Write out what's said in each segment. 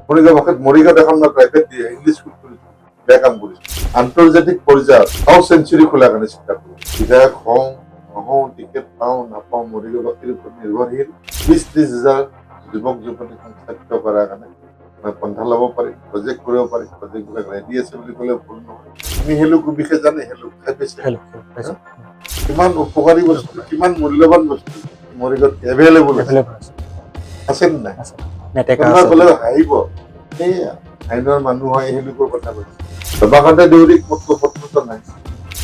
মৰিগাঁও ভাষাত মৰিগাঁৱত এখন মই প্ৰাইভেট ইংলিছ স্কুল খুলিছোঁ, বেয়া কাম কৰিছোঁ। আন্তৰ্জাতিক পৰ্যায়ত 100 চেঞ্চুৰী খোলাৰ কাৰণে চিন্তা কৰোঁ। বিধায়ক হওঁ নহওঁ, টিকেট পাওঁ নাপাওঁ, মৰিগাঁওবাসীৰ ওপৰত নিৰ্ভৰশীল 20-30 হাজাৰ যুৱক যুৱতী সংস্থাপিত কৰাৰ কাৰণে মই পন্থা ল'ব পাৰিম, প্ৰজেক্ট কৰিব পাৰিম। প্ৰজেক্টবিলাক ৰেডি আছে বুলি ক'লে ভুল নহয়। তুমি শেলুকৰ বিষয়ে জানে, শেলুক খাই পাইছে? কিমান উপকাৰী বস্তু, কিমান মূল্যৱান বস্তু মৰিগাঁৱত এভেইলেবল আছে, আছে নে নাই? কোনোবাই ক'লে হাঁহিব, এই আইনৰ মানুহ হয় শেলুকৰ কথা কৈছে। ৰমাকান্ত দেউৰীক মোতকৈ শত্ৰুতা নাই,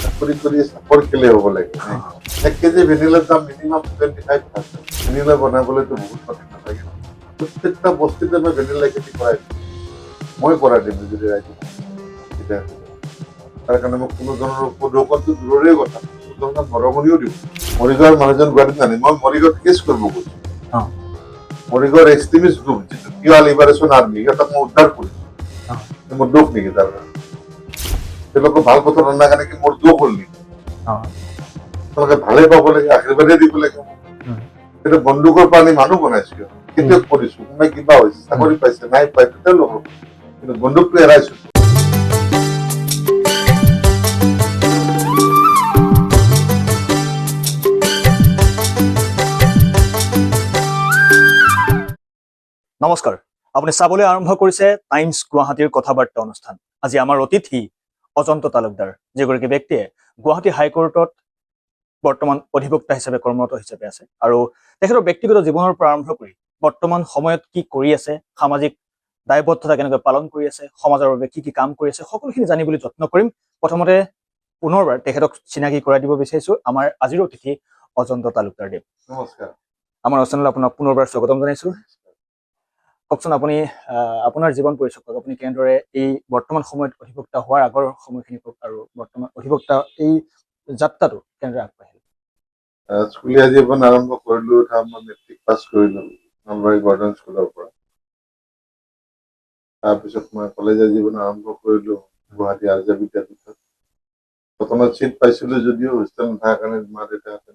চাকৰি কৰি চাকৰ কেলে হ'ব লাগে। 1 কেজি ভেনিলাৰ দাম মিনিমাম 25,000। ভেনিলা বনাবলৈতো বহুত কথা নালাগে। প্ৰত্যেকটা বস্তুতে মই ভেনিলা খেতি কৰাই দিম, মই কৰাই দিম যদি ৰাইজে তাৰ কাৰণে মোক কোনো ধৰণৰ উপদৌকনটো দূৰৰে কথা, কোনো ধৰণৰ মৰমনিও দিওঁ। মৰিগাঁৱৰ মানুহজন গুৱাহাটীত নানে, মই মৰিগাঁৱত কেছ কৰিব গৈছোঁ। মৰিগাঁৱৰ এক্সট্ৰিমিষ্ট গ্ৰুপ যিটো পিয়ৰ লিবাৰেশ্যন আৰ্মি, সিহঁতক মই উদ্ধাৰ কৰিছোঁ। মোৰ দুখ নেকি তাৰ কাৰণে? তেওঁলোকক ভাল পথত অনাৰ কাৰণে কি মোৰ দুখ হ'ল নেকি? তেওঁলোকে ভালে পাব লাগে, আশীৰ্বাদে দিব লাগে। কিন্তু বন্দুকৰ পানী মানুহ বনাইছো, খেতিয়ক কৰিছো, কোনোবাই কিবা হৈছে, চাকৰি পাইছে নাই পাই তেওঁলোকক, কিন্তু বন্দুকটো এৰাইছো। নমস্কাৰ, আপুনি চাবলৈ আৰম্ভ কৰিছে টাইমছ গুৱাহাটীৰ কথা বাৰ্তা অনুষ্ঠান। আজি আমাৰ অতিথি অজন্ত তালুকদাৰ, যিগৰাকী ব্যক্তিয়ে গুৱাহাটী হাইকোৰ্টত বৰ্তমান অধিবক্তা হিচাপে কৰ্মৰত হিচাপে আছে আৰু তেখেতৰ ব্যক্তিগত জীৱনৰ পৰা আৰম্ভ কৰি বৰ্তমান সময়ত কি কৰি আছে, সামাজিক দায়বদ্ধতা কেনেকৈ পালন কৰি আছে, সমাজৰ বাবে কি কি কাম কৰি আছে, সকলোখিনি জানিবলৈ যত্ন কৰিম। প্ৰথমতে পুনৰবাৰ তেখেতক চিনাকি কৰাই দিব বিচাৰিছো, আমাৰ আজিৰ অতিথি অজন্ত তালুকদাৰ দেৱ। নমস্কাৰ। আমাৰ অনুষ্ঠানলৈ আপোনাক পুনৰবাৰ স্বাগতম জনাইছো। কওকচোন আপুনি আপোনাৰ জীৱন পৰিচয় কওক, আপুনি কেনেদৰে এই বৰ্তমান সময়ত অধিবক্তা হোৱাৰ আগৰ সময়খিনি কওক আৰু বৰ্তমান অধিবক্তা এই যাত্ৰাটো কেনেদৰে আগবাঢ়িল? স্কুলীয়া জীৱন আৰম্ভ কৰিলো, মই মেট্ৰিক পাছ কৰিলো নলবাৰী গৰ্ডন স্কুলৰ পৰা। তাৰপিছত মই কলেজীয়া জীৱন আৰম্ভ কৰিলো গুৱাহাটী আৰ্য বিদ্যাপীঠত। প্ৰথমত চিট পাইছিলো যদিও হোষ্টেল নথকাৰ কাৰণে মা দেউতাহঁতে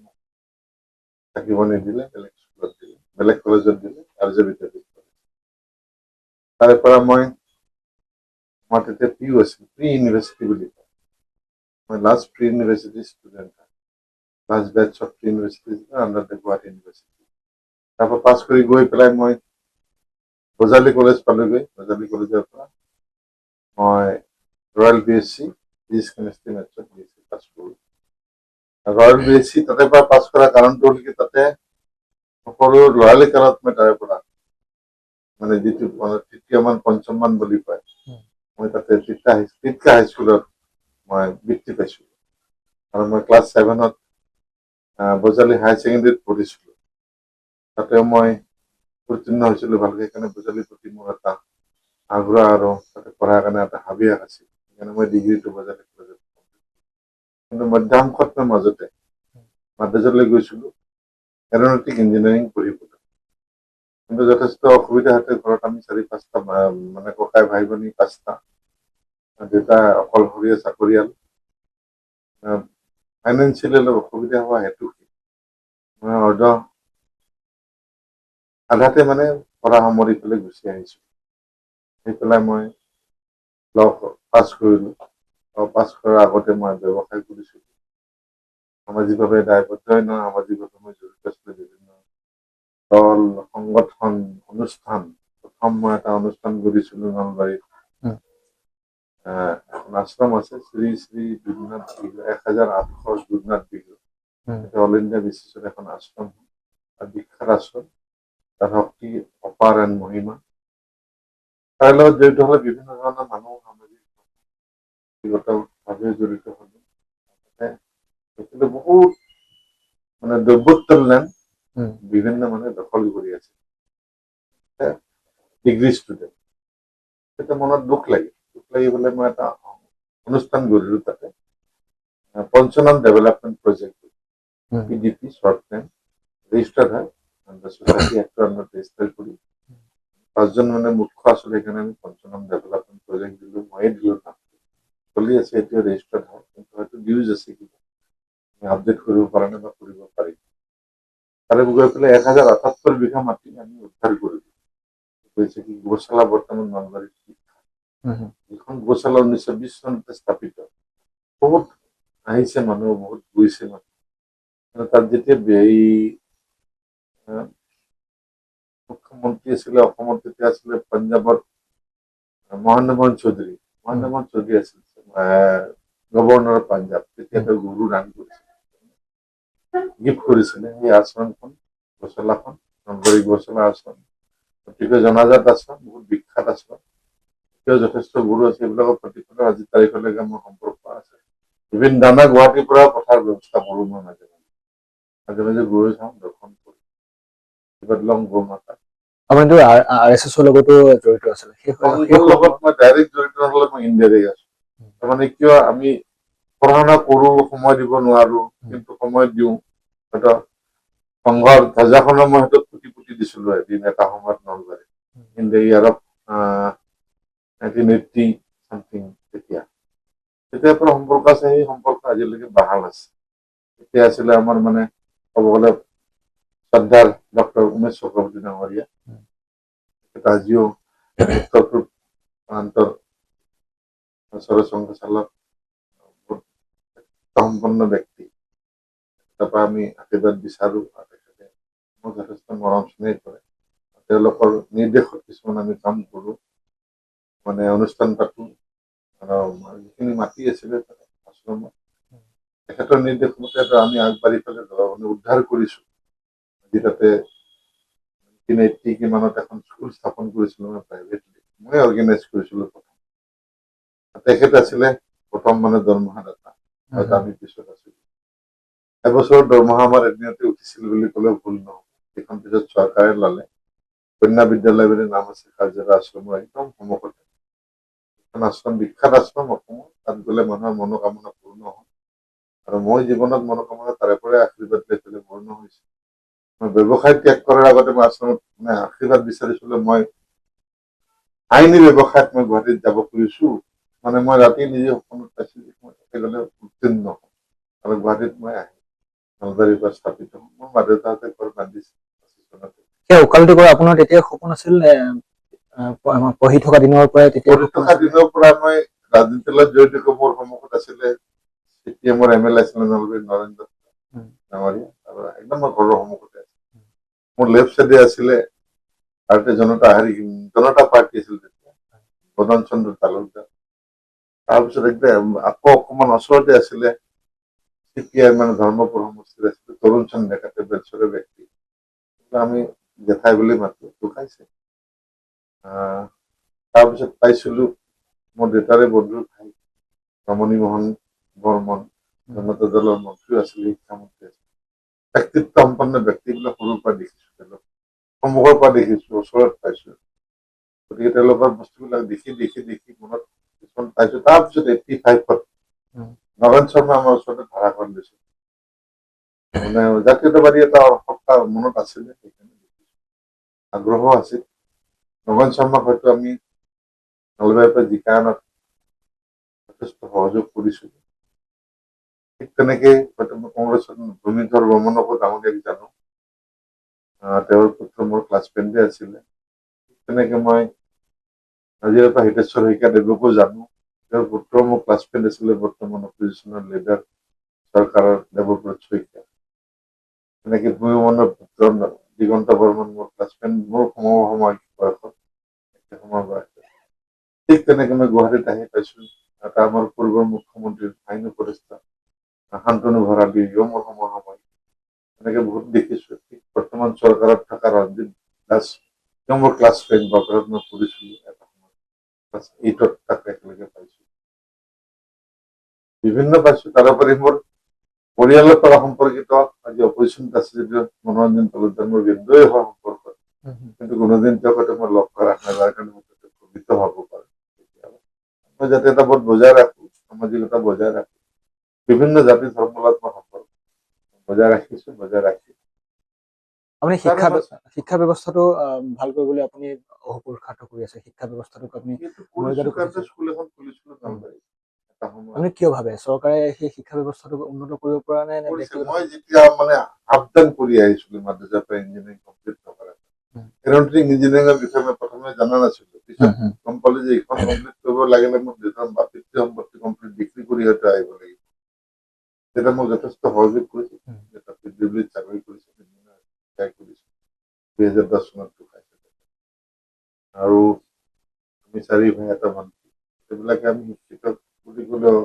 থাকিব নিদিলে, বেলেগ স্কুলত দিলে, বেলেগ কলেজত দিলে, আৰ্য বিদ্যাপীঠ। তাৰে পৰা মই তেতিয়া পিউ আছিল, প্ৰি ইউনিভাৰ্চিটি বুলি কয়। মই last pre university student, last batch of pre university under the Guwahati university. তাৰপৰা পাছ কৰি গৈ পেলাই মই বজালী কলেজ পালোগৈ। বজালী কলেজৰ পৰা মই ৰয়েল BSc ফিজিক্স কেমেষ্ট্ৰি মেথছত BSc পাছ কৰোঁ। ৰয়েল BSc তাতে পৰা পাছ কৰাৰ কাৰণটো হ'ল কি, তাতে সকলো লৰালি কালত মই তাৰে পৰা মানে যিটো তৃতীয়মান পঞ্চমমান বুলি কয়, মই তাতে তিতকা হাইস্কুলত মই বৃত্তি পাইছোঁ। আৰু মই ক্লাছ 7ত বজালী হায়াৰ ছেকেণ্ডেৰীত পঢ়িছিলোঁ। তাতে মই উত্তীৰ্ণ হৈছিলোঁ ভালকৈ, সেইকাৰণে বজালীৰ প্ৰতি মোৰ এটা আগ্ৰহ আৰু তাতে পঢ়াৰ কাৰণে এটা হাবিয়াস আছিল। সেইকাৰণে মই ডিগ্ৰীটো বজালী কলেজত, কিন্তু মধ্যাংশত মই মাজতে মাদ্ৰাজলৈ গৈছিলোঁ এৰ'নটিক ইঞ্জিনিয়াৰিং পঢ়িবলৈ। কিন্তু যথেষ্ট অসুবিধা hatte, ঘৰত আমি 4-5টা মানে ককাই ভাই ভনী 5টা, দেউতা অকলশৰীয়া চাকৰিয়াল, ফাইনেন্সিয়েলি অলপ অসুবিধা হোৱা হেতু মই আধাতে মানে পঢ়া সামৰি পেলাই গুচি আহিছোঁ। আহি পেলাই মই ল পাছ কৰিলোঁ। ল পাছ কৰাৰ আগতে মই ব্যৱসায় কৰিছিলোঁ। সামাজিকভাৱে দায়বদ্ধই নহয়, সামাজিকভাৱে মই জড়িত আছিলোঁ। বিভিন্ন দল, সংগঠন, অনুষ্ঠান। প্ৰথম মই এটা অনুষ্ঠান কৰিছিলোঁ নলবাৰীত। এখন আশ্ৰম আছে, শ্ৰী শ্ৰী দুধনাথ বিহু, 1800 দুধনাথ বিহু, অল ইণ্ডিয়া বেচিছত এখন আশ্ৰম, বিখ্যাত আশ্ৰম। তাৰ শক্তি অপাৰ এণ্ড মহিমা। তাৰ লগত জড়িত হ'লে বিভিন্ন ধৰণৰ মানুহ সামাজিকভাৱে জড়িত হ'লো। বহুত মানে দৈৱত্বৰ লেণ্ড বিভিন্ন মানুহে দখল কৰি আছে। ডিগ্ৰী ষ্টুডেণ্ট, তেতিয়া মনত দুখ লাগে। দুখ লাগি পেলাই মই এটা অনুষ্ঠান গঢ়িলোঁ তাতে, Panchanan development project, PDP short time registered হয়, ছ'চাইটি এক্টৰ আণ্ডাৰত ৰেজিষ্টাৰ কৰি 5জন মানে মুখ্য আছিলে, সেইকাৰণে আমি পঞ্চনন ডেভেলপমেণ্ট প্ৰজেক্ট দিলোঁ। ময়ে দিলোঁ নাম, চলি আছে এতিয়া, ৰেজিষ্টাৰ্ড হয়, কিন্তু হয়তো ডিউজ আছে কিবা আমি আপডেট কৰিব পৰা নাই বা কৰিব পাৰিম। তাৰে গৈ পেলাই 1078 বিঘা মাটি আমি উদ্ধাৰ কৰিলোঁ। হৈছে কি গোশালা বৰ্তমান নলবাৰীত যিখন গোশালা 1920 চনতে স্থাপিত বহুত আহিছে মানুহ বহুত গৈছে মানুহ তাত যেতিয়া এই মুখ্যমন্ত্ৰী আছিলে অসমত তেতিয়া আছিলে পাঞ্জাৱৰ মহেন্দ্ৰ মোহন চৌধুৰী আছিল গভৰ্ণৰ পাঞ্জাৱ তেতিয়া তেওঁ গুৰু দান কৰিছিল গিফ্ট কৰিছিলে সেই আশ্ৰমখন গোশালাখন নলবাৰী গোশালা আশ্ৰম অতিকৈ জনাজাত আশ্ৰম বহুত বিখ্যাত আশ্ৰম এতিয়াও যথেষ্ট গুৰু আছে এইবিলাকৰ প্ৰতিফলন আজি তাৰিখলৈকে মোৰ সম্পৰ্ক আছে বিভিন্ন দানা গুৱাহাটীৰ পৰা পঠাৰ ব্যৱস্থা কৰো মই মাজে মাজে গৈ চাওঁ দৰ্শন কৰো কিবা লং গো মাতা আপুনিতো RSS লগতো জড়িত আছিলে সংঘৰ লগত মই ডাইৰেক্ট জড়িত নহলে মই ইনডাইৰেক্ট আছো তাৰমানে কিয় আমি পঢ়া শুনা কৰো সময় দিব নোৱাৰো কিন্তু সময় দিওঁ হয়তো সংঘৰ ধ্বজাখনৰ মই হয়তো পুতি দিছিলো এদিন এটা সময়ত Nalbari in the year of 1980 something তেতিয়াৰ পৰা সম্পৰ্ক আছে সেই সম্পৰ্ক আজিলৈকে বাহাল আছে এতিয়া আছিলে আমাৰ মানে ক'ব গ'লে শ্ৰদ্ধাৰ ডক্টৰ উমেশ চক্ৰৱৰ্তী ডাঙৰীয়া আজিও উত্তৰ পূব প্ৰান্তৰ সৰসংঘ চালক সম্পন্ন ব্যক্তি তাৰপৰা আমি আশীৰ্বাদ বিচাৰো আৰু তেখেতে মোক যথেষ্ট মৰম স্নেহ কৰে তেওঁলোকৰ নিৰ্দেশত কিছুমান আমি কাম কৰো মানে অনুষ্ঠান পাতো আৰু যিখিনি মাটি আছিলে আশ্ৰমত তেখেতৰ নিৰ্দেশ মতে আমি আগবাঢ়ি পেলাই মানে উদ্ধাৰ কৰিছো আজি তাতে 1980 কিমানত এখন স্কুল স্থাপন কৰিছিলো মই প্ৰাইভেটলি মই অৰ্গেনাইজ কৰিছিলো প্ৰথম তেখেত আছিলে প্ৰথম মানে দৰমহাদাতা হয়তো আমি পিছত আছিলো এবছৰৰ দৰমহা আমাৰ এদিনতে উঠিছিল বুলি ক'লেও ভুল নহ'ব সেইখন পিছত চৰকাৰে ল'লে কন্যা বিদ্যালয় বুলি নাম আছে কাৰ্য্যৰ আশ্ৰমৰ একদম সন্মুখতে এখন আশ্ৰম বিখ্যাত আশ্ৰম অসমত তাত গ'লে মানুহৰ মনোকামনা পূৰ্ণ হয় আৰু মই জীৱনত মনোকামনা তাৰে পৰাই আশীৰ্বাদ লৈ পেলাই পূৰ্ণ হৈছে মই ব্যৱসায় ত্যাগ কৰাৰ আগতে মই আশ্ৰমত মানে আশীৰ্বাদ বিচাৰিছিলো মই আইনী ব্যৱসায়ত মই গুৱাহাটীত যাব খুজিছো মানে মই ৰাতি নিজে সপোনত পাইছিলো মই তাতে গ'লে উত্তীৰ্ণ হ'ম আৰু গুৱাহাটীত মই আহিম নলবাৰীৰ পৰা স্থাপিত হ'ম মোৰ মা দেউতাহঁতে ঘৰ বান্ধিছে সেই ওকালতি কৰা আপোনাৰ তেতিয়া সপোন আছিল পঢ়ি থকা দিনৰ পৰাই তেতিয়া পঢ়ি থকা দিনৰ পৰা মই ৰাজনীতিৰ লগত জড়িত মোৰ সন্মুখত আছিলে CPM-ৰ MLA আছিলে নলবাৰীৰ নৰেন্দ্ৰ ডাঙৰীয়া আৰু একদম মোৰ ঘৰৰ সন্মুখতে আছে মোৰ লেফ্ট চাইডে আছিলে ভাৰতীয় জনতা পাৰ্টি আছিল তেতিয়া মদন চন্দ্ৰ তালুকদাৰ তাৰপিছত একদম আকৌ অকমান ওচৰতে আছিলে CPI মানে ধৰ্মপুৰ সমষ্টিত আছিলে তৰুণ চন্দ্ৰ ডেকাতে বেলচৰৰ ব্যক্তি আমি জেঠাই বুলি মাতো ঢুকাইছে তাৰপিছত পাইছিলো মোৰ দেউতাৰে বন্ধুৰ ভাই ৰমণী মোহন বৰ্মন জনতা দলৰ মন্ত্ৰী আছিলে শিক্ষামন্ত্ৰী আছিলে ব্যক্তিত্ব সম্পন্ন ব্যক্তিবিলাক সৰুৰ পৰা দেখিছো তেওঁলোক সন্মুখৰ পৰা দেখিছো ওচৰত পাইছো গতিকে তেওঁলোকৰ বস্তুবিলাক দেখি মনত কিছুমান পাইছো তাৰপিছত 85-ত নগেন শৰ্মা আমাৰ ওচৰতে ভাড়াঘৰ লৈছিল মানে জাতীয়তাবাদী এটা সত্তা মনত আছিলে সেইকাৰণে আগ্ৰহ আছিল নগেন শৰ্মাক হয়তো আমি নলবাৰীৰ পৰা জিকা আনাত যথেষ্ট সহযোগ কৰিছো ঠিক তেনেকে হয়তো মই কংগ্ৰেছত ভূমিধৰ বৰ্মনকো ডাঙৰীয়াক জানো তেওঁৰ পুত্ৰ মোৰ ক্লাছমেটে আছিলে তেনেকে মই নাজিৰাৰ পৰা হিতেশ্বৰ শইকীয়াদেৱকো জানো তেওঁৰ পুত্ৰ মোৰ ক্লাছমেট আছিলে বৰ্তমান অপজিশ্যনৰ লিডাৰ চৰকাৰৰ দেৱব্ৰত শইকীয়া তেনেকে ভূমিমনৰ পুত্ৰ দিগন্ত বৰ্মন মোৰ ক্লাছমেট মোৰ সময় বয়সত ঠিক তেনেকে মই গুৱাহাটীত আহি পাইছো এটা আমাৰ পূৰ্বৰ মুখ্যমন্ত্ৰীৰ আইন উপদেষ্টা শান্তনু ভৰালীও মোৰ সময় তেনেকে বহুত দেখিছো বৰ্তমান চৰকাৰত থকা ৰঞ্জিত দাস তেওঁ মোৰ ক্লাছমেট বকৰত মই পঢ়িছিলো এটা সময় ক্লাছ 8-ত তাক একেলগে পাইছো বিভিন্ন পাইছো তাৰোপৰি মোৰ পৰিয়ালৰ পৰা সম্পৰ্কিত আজি অপজিশ্যনত আছে যদিও মনোৰঞ্জন তালুকদাৰ মোৰ বিন্দুৱে হোৱা সম্পৰ্ক কিন্তু কোনোদিন তেওঁক মই লগ কৰা নাই যাৰ কাৰণে প্ৰকৃত হব পাৰে মই জাতীয়তাবোধ বজাই ৰাখো সামাজিকতা বজাই ৰাখো বিভিন্ন জাতি ধৰ্মৰ মই সম্পৰ্ক বজাই ৰাখিছো আপুনি শিক্ষা ব্যৱস্থাটো ভাল কৰিবলৈ আপুনি অহোপুৰুষাৰ্থ কৰি আছে শিক্ষা ব্যৱস্থাটোক আপুনি স্কুল এখন খুলিছিলো নলবাৰীত এটা সময় আপুনি কিয় ভাবে চৰকাৰে সেই শিক্ষা ব্যৱস্থাটোক উন্নত কৰিব পৰা নাই মই যেতিয়া মানে আবেদন কৰি আহিছিলো মাদ্ৰাজাৰ পৰা ইঞ্জিনিয়াৰিং কমপ্লিট নকৰা এৰোনটিক ইঞ্জিনিয়াৰিঙৰ বিষয়ে মই প্ৰথমে জনা নাছিলো, পিছত গম পালো যে এইখন কমপ্লিট কৰিব লাগিলে মোক দেউতাৰ মাতৃত্ব সম্পত্তি কমপ্লিট বিক্ৰী কৰি হয়তো আহিব লাগিব। তেতিয়া মোক যথেষ্ট সহযোগ কৰিছিল। দেউতা পিডব্লিউডিত চাকৰি কৰিছিল, কৰিছিল 2010 চনত ঢুকাইছিল। আৰু আমি 4 ভাই এটা ভণ্টি, সেইবিলাকে আমি শিক্ষিত বুলি ক'লেও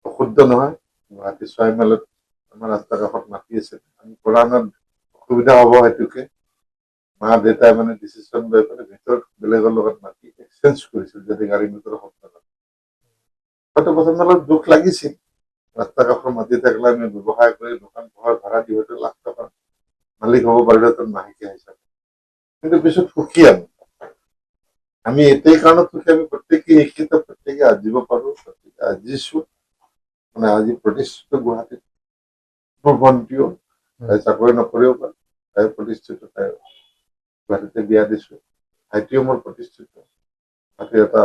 অশুদ্ধ নহয়। গুৱাহাটী 6 মাইলত আমাৰ ৰাস্তাৰ কাষত মাটি আছে, আমি পঢ়া শুনাত অসুবিধা হ'ব হেতুকে মা দেউতাই মানে ডিচিশ্যন লৈ পেলাই ভিতৰত বেলেগৰ লগত মাটি এক্সচেঞ্জ কৰিছিল, যাতে গাড়ী মটৰৰ শব্দ নহয়। হয়তো প্ৰথম অলপ দুখ লাগিছিল, ৰাস্তা কাষৰ মাটি থাকিলে আমি ব্যৱসায় কৰি দোকান পোহাৰ ভাড়া দি হয়তো লাখ টকা মালিক হ'ব পাৰিলোহেঁতেন মাহেকীয়া হিচাপে। কিন্তু পিছত সুখী আমি এটাই কাৰণত সুখী, আমি প্ৰত্যেকে শিক্ষিত, প্ৰত্যেকে আজিব পাৰো, প্ৰত্যেকে আজিছো। মানে আজি প্ৰতিষ্ঠিত গুৱাহাটীত মোৰ ভণ্টিও, তাই চাকৰি নকৰিব পাৰে, তাই প্ৰতিষ্ঠিত, তাই গুৱাহাটীতে বিয়া দিছো। ভাইটিও মোৰ প্ৰতিষ্ঠিত, তাতে এটা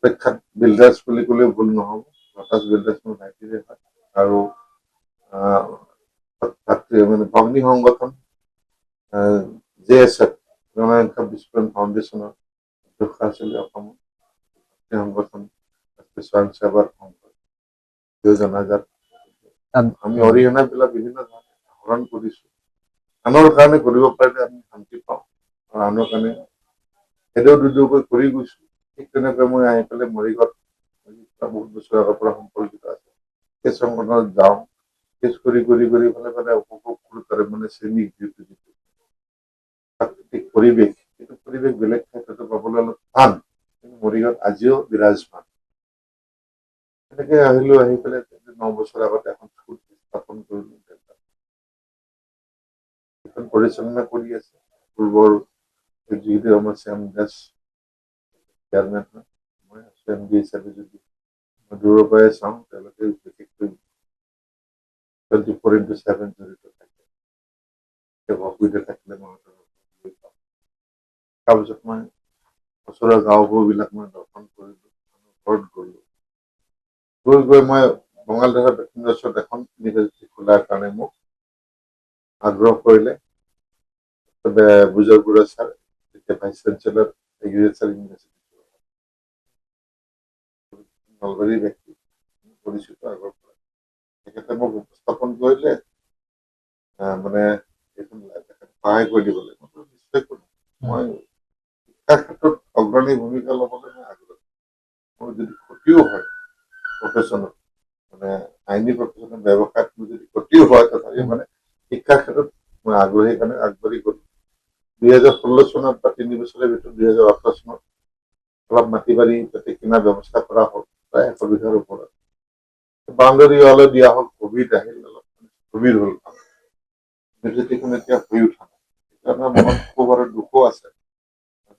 প্ৰখ্যাত বিল্ডাৰ্ছ বুলি ক'লেও ভুল নহ'ব, লটাছ বিল্ডাৰ্ছ মোৰ ভাইটিৰে হয়। আৰু মানে ভগ্নী সংগঠন JSF জনসংখ্যা বিস্ফোৰণ ফাউণ্ডেশ্যনৰ অধ্যক্ষ আছিলে অসমৰ সংগঠন স্বয়ংসেৱক সংঘ 2000 আমি অৰিহণা বিলাক বিভিন্ন ধৰণে আহৰণ কৰিছো। আনৰ কাৰণে কৰিব পাৰিলে আমি শান্তি পাওঁ, আৰু আনৰ কাৰণে এদৌ দুদৌকৈ কৰি গৈছো। ঠিক তেনেকৈ মই আহি পেলাই মৰিগাঁৱত বহুত বছৰ আগৰ পৰা সম্পৰ্কিত আছে, সেই সংগঠনত যাওঁ, কেছ কৰি পেলাই উপভোগ কৰোঁ। মানে শ্ৰেণী যিটো প্ৰাকৃতিক পৰিৱেশ, সেইটো পৰিৱেশ বেলেগ ক্ষেত্ৰতো পাবলৈ অলপ টান, কিন্তু মৰিগাঁৱত আজিও বিৰাজমান। তেনেকে আহিলো, আহি পেলাই 9 বছৰ আগতে এখন স্কুল স্থাপন কৰিলো। এখন পৰিচালনা কৰি আছে পূৰ্বৰ যিটো আমাৰ শ্যাম দাস চেয়াৰমেন হয়, মই আছো MD হিচাপে। যদি মই দূৰৰ পৰাই চাওঁ, তেওঁলোকে বিশেষকৈ 24/7 জড়িত থাকে, অসুবিধা থাকিলে মই তাৰপিছত মই ওচৰৰ গাঁওবোৰবিলাক মই দৰ্শন কৰিলো, ঘৰত গলো, গৈ মই বঙালধাৰা দক্ষিণেশ্বৰত এখন ইউনিভাৰ্চিটি খোলাৰ কাৰণে মোক আগ্ৰহ কৰিলে বুজৰ বুঢ়া ছাৰ, এতিয়া ভাইচ চেঞ্চেলৰ এগ্ৰিকালচাৰ ইউনিভাৰ্চিটি নলবাৰীৰ ব্যক্তি, পৰিচিত আগৰ পৰা। তেখেতে মোক উপস্থাপন কৰিলে, মানে এইখন সহায় কৰি দিব লাগিব। নিশ্চয় কৰিম। মই শিক্ষাৰ ক্ষেত্ৰত অগ্ৰণী ভূমিকা ল'বলৈ মই আগ্ৰহী। মোৰ যদি ক্ষতিও হয় প্ৰফেশ্যনত, মানে আইনী প্ৰফেশ্যনত, ব্যৱসায়ত মোৰ যদি ক্ষতিও হয়, তথাপিও মানে শিক্ষাৰ ক্ষেত্ৰত মই আগ্ৰহী কাৰণে আগবাঢ়ি গলো। 2016 চনত বা 3 বছৰৰ ভিতৰত 2018 চনত অলপ মাটি বাৰী যাতে কিনাৰ ব্যৱস্থা কৰা হ'ল, প্ৰায় 100 বিঘাৰ ওপৰত। বাউণ্ডাৰী ৱালো দিয়া হ'ল, কোভিড আহিল, অলপ গভীৰ হ'ল। ইউনিভাৰ্চিটিখন এতিয়া হৈ উঠা নাই, সেইকাৰণে মনত খুব আৰু দুখো আছে।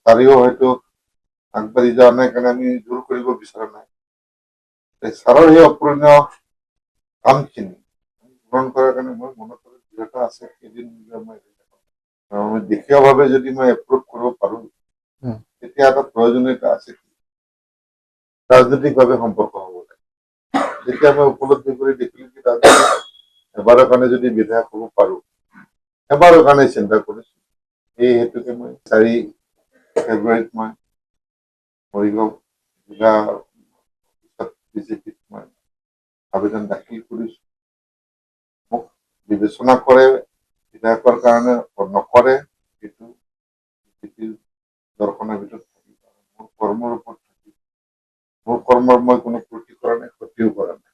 তাৰিও হয়তো আগবাঢ়ি যোৱা নাই কাৰণে আমি দূৰ কৰিব বিচৰা নাই। ছাৰৰ সেই অপূৰণীয় কামখিনি পূৰণ কৰাৰ কাৰণে মোৰ মনত দৃঢ়তা আছে। এদিন মই দেশীয়ভাৱে যদি মই এপ্ৰুভ কৰিব পাৰো, তেতিয়া এটা প্ৰয়োজনীয়তা আছে, ৰাজনৈতিকভাৱে সম্পৰ্ক হ'ব লাগে। যেতিয়া মই উপলব্ধি কৰি দেখিলো যে এবাৰৰ কাৰণে যদি বিধায়ক হ'ব পাৰো, এবাৰৰ কাৰণে চিন্তা কৰিছো। এই হেতুকে মই 4 ফেব্ৰুৱাৰীত মই মৰিগাঁও জিলা বিজেপিত মই আবেদন দাখিল কৰিছো। মোক বিবেচনা কৰে বিধায়কৰ কাৰণে নকৰে, সেইটো বিজেপিৰ দৰ্শনৰ ভিতৰত থাকিব। মোৰ কৰ্মৰ ওপৰত থাকিব। মোৰ কৰ্মৰ মই কোনো ক্ষতি কৰা নাই, ক্ষতিও কৰা নাই,